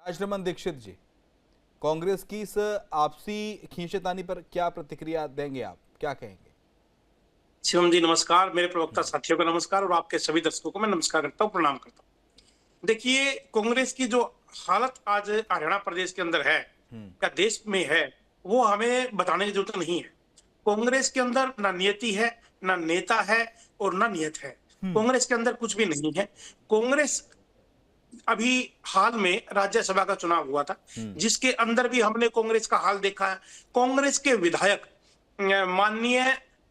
राजरमन दीक्षित जी, कांग्रेस की इस आपसी खींचतानी पर क्या प्रतिक्रिया देंगे आप, क्या कहेंगे? शिवम जी नमस्कार, मेरे प्रवक्ता साथियों को नमस्कार और आपके सभी दर्शकों को मैं नमस्कार करता हूँ, प्रणाम करता हूँ। देखिए, कांग्रेस की जो हालत आज हरियाणा प्रदेश के अंदर है या देश में है, वो हमें बताने की जरूरत नहीं है। कांग्रेस के अंदर ना नियति है, ना नेता है और ना नियत है। कांग्रेस के अंदर कुछ भी नहीं है। कांग्रेस अभी हाल में राज्यसभा का चुनाव हुआ था, जिसके अंदर भी हमने कांग्रेस का हाल देखा है। कांग्रेस के विधायक माननीय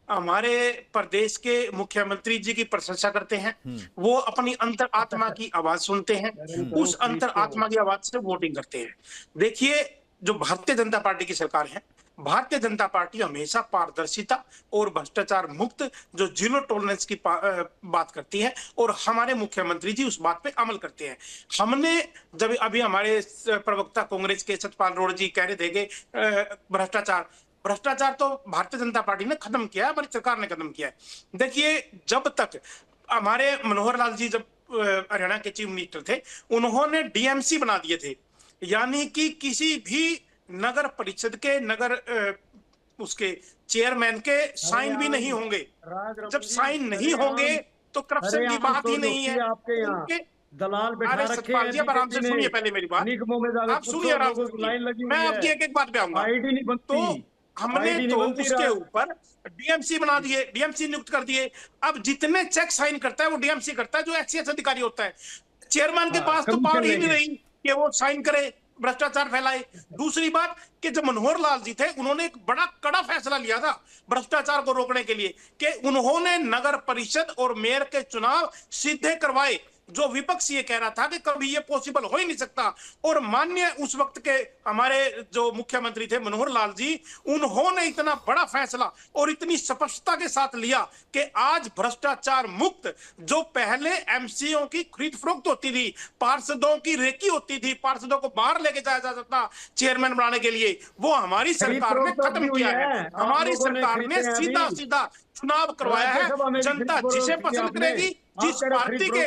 हमारे प्रदेश के मुख्यमंत्री जी की प्रशंसा करते हैं। वो अपनी अंतर आत्मा की आवाज सुनते हैं, उस अंतर आत्मा की आवाज से वोटिंग करते हैं। देखिए, जो भारतीय जनता पार्टी की सरकार है, भारतीय जनता पार्टी हमेशा पारदर्शिता और भ्रष्टाचार मुक्त जो जीरो टॉलरेंस की बात करती है और हमारे मुख्यमंत्री जी उस बात पे अमल करते हैं। हमने जब अभी हमारे प्रवक्ता कांग्रेस के सतपाल रोड जी कह रहे थे कि भ्रष्टाचार भ्रष्टाचार तो भारतीय जनता पार्टी ने खत्म किया है, हमारी सरकार ने खत्म किया है। देखिए, जब तक हमारे मनोहर लाल जी जब हरियाणा के चीफ मिनिस्टर थे, उन्होंने डीएमसी बना दिए थे, यानी कि किसी भी नगर परिषद के उसके चेयरमैन के साइन भी नहीं होंगे। जब साइन नहीं होंगे तो करप्शन की बात ही नहीं है। आपके यहाँ दलाल बैठा अरे रखे सतपाल हैं जी, अब आराम से सुनिए पहले मेरी बात। निगमों में जाकर आप सुनिए पूछो, आराम लोगों से की लाइन लगी मैं हुई आपकी है। एक एक बात पे आऊंगा। आईडी नहीं बनती, तो हमने आईडी तो नहीं बनती उसके ऊपर डीएमसी बना दिए, डीएमसी नियुक्त कर दिए। अब जितने चेक साइन करता है वो डीएमसी करता है, जो एक्सीएस अधिकारी होता है। चेयरमैन के पास तो पावर ही नहीं रही कि वो साइन करे, भ्रष्टाचार फैलाए। दूसरी बात कि जब मनोहर लाल जी थे, उन्होंने एक बड़ा कड़ा फैसला लिया था भ्रष्टाचार को रोकने के लिए कि उन्होंने नगर परिषद और मेयर के चुनाव सीधे करवाए, जो विपक्ष ये कह रहा था कि कभी ये पॉसिबल हो ही नहीं सकता। और माननीय उस वक्त के हमारे जो मुख्यमंत्री थे मनोहर लाल जी, उन्होंने इतना बड़ा फैसला और इतनी स्पष्टता के साथ लिया कि आज भ्रष्टाचार मुक्त, जो पहले एमसीओ की खरीद फरोख्त होती थी, पार्षदों की रेकी होती थी, पार्षदों को बाहर लेके जाया जाता था चेयरमैन बनाने के लिए, वो हमारी सरकार ने खत्म किया है। हमारी सरकार ने सीधा सीधा चुनाव करवाया है। जनता जिसे पसंद करेगी, जिस पार्टी के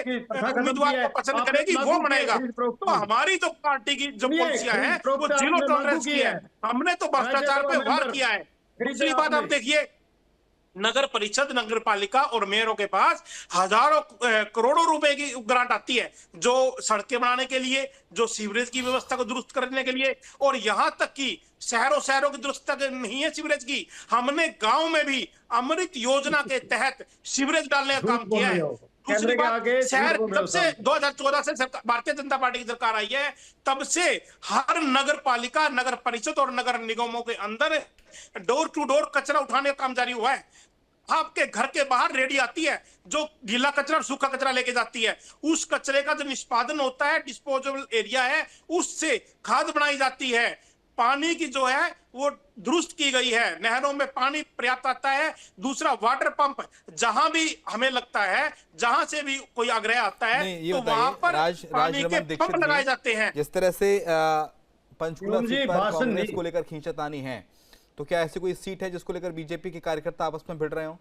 उम्मीदवार को पसंद करेगी, वो बनेगा। तो हमारी जो पार्टी की जो पॉलिसियां हैं वो जीरो टॉलरेंस की है। हमने तो भ्रष्टाचार पे वार किया है। दूसरी बात आप देखिए, नगर परिषद, नगर पालिका और मेयरों के पास हजारों करोड़ों रुपए की ग्रांट आती है, जो सड़कें बनाने के लिए, जो सीवरेज की व्यवस्था को दुरुस्त करने के लिए, और यहां तक कि शहरों शहरों की दुरुस्त नहीं है सीवरेज की, हमने गांव में भी अमृत योजना के तहत सीवरेज डालने का काम किया है। दूसरी बात, शहर जब से 2014 से भारतीय जनता पार्टी की सरकार आई है, तब से हर नगर पालिका, नगर परिषद और नगर निगमों के अंदर डोर टू डोर कचरा उठाने का काम जारी हुआ है। आपके घर के बाहर रेडी आती है, जो गीला कचरा और सूखा कचरा लेके जाती है। उस कचरे का जो निष्पादन होता है, डिस्पोजेबल एरिया है, उससे खाद बनाई जाती है। पानी की जो है वो दुरुस्त की गई है, नहरों में पानी पर्याप्त आता है। दूसरा, वाटर पंप, जहां भी हमें लगता है, जहां से भी कोई आग्रह आता है, तो वहां पर पानी के पंप लगाए जाते हैं। जिस तरह से पंचकुला सीट पर कांग्रेस को लेकर खींचतानी है, तो क्या ऐसी कोई सीट है जिसको लेकर बीजेपी के कार्यकर्ता आपस में भिड़ रहे हो?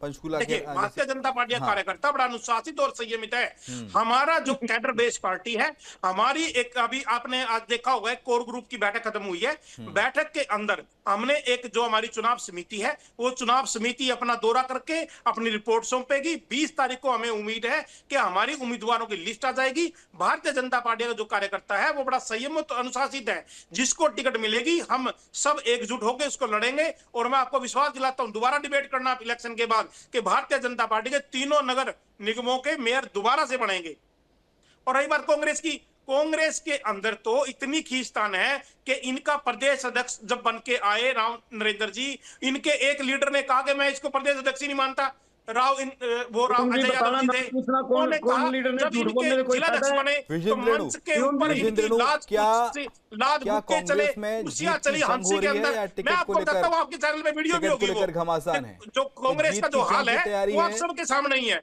पंचकुला के भारतीय जनता पार्टी का कार्यकर्ता बड़ा अनुशासित और संयमित है। हमारा जो कैडर बेस्ड पार्टी है, हमारी एक, अभी आपने आज देखा होगा, कोर ग्रुप की बैठक खत्म हुई है। बैठक के अंदर हमने एक जो हमारी चुनाव समिति है, वो चुनाव समिति अपना दौरा करके अपनी रिपोर्ट सौंपेगी। 20 तारीख को हमें उम्मीद है कि हमारी उम्मीदवारों की लिस्ट आ जाएगी। भारतीय जनता पार्टी का जो कार्यकर्ता है वो बड़ा संयमित और अनुशासित है। जिसको टिकट मिलेगी, हम सब एकजुट होकर उसको लड़ेंगे। और मैं आपको विश्वास दिलाता हूं, दोबारा डिबेट करना इलेक्शन के बाद, कि भारतीय जनता पार्टी के तीनों नगर निगमों के मेयर दोबारा से बनेंगे। और रही बात कांग्रेस की, कांग्रेस के अंदर तो इतनी खींचतान है कि इनका प्रदेश अध्यक्ष जब बन के आए राव नरेंद्र जी, इनके एक लीडर ने कहा कि मैं इसको प्रदेश अध्यक्ष ही नहीं मानता। राव अजय यादव जी थे, उन्होंने कहा जब इनके जिलाध्यक्ष बने तो मंच के ऊपर इनकी लाज बुक के चले, खुशियां चली हंसी के अंदर। मैं आपको बताता हूँ, आपके चैनल में वीडियो भी होगी, वो जो कांग्रेस का जो हाल है वो आप सबके सामने ही है।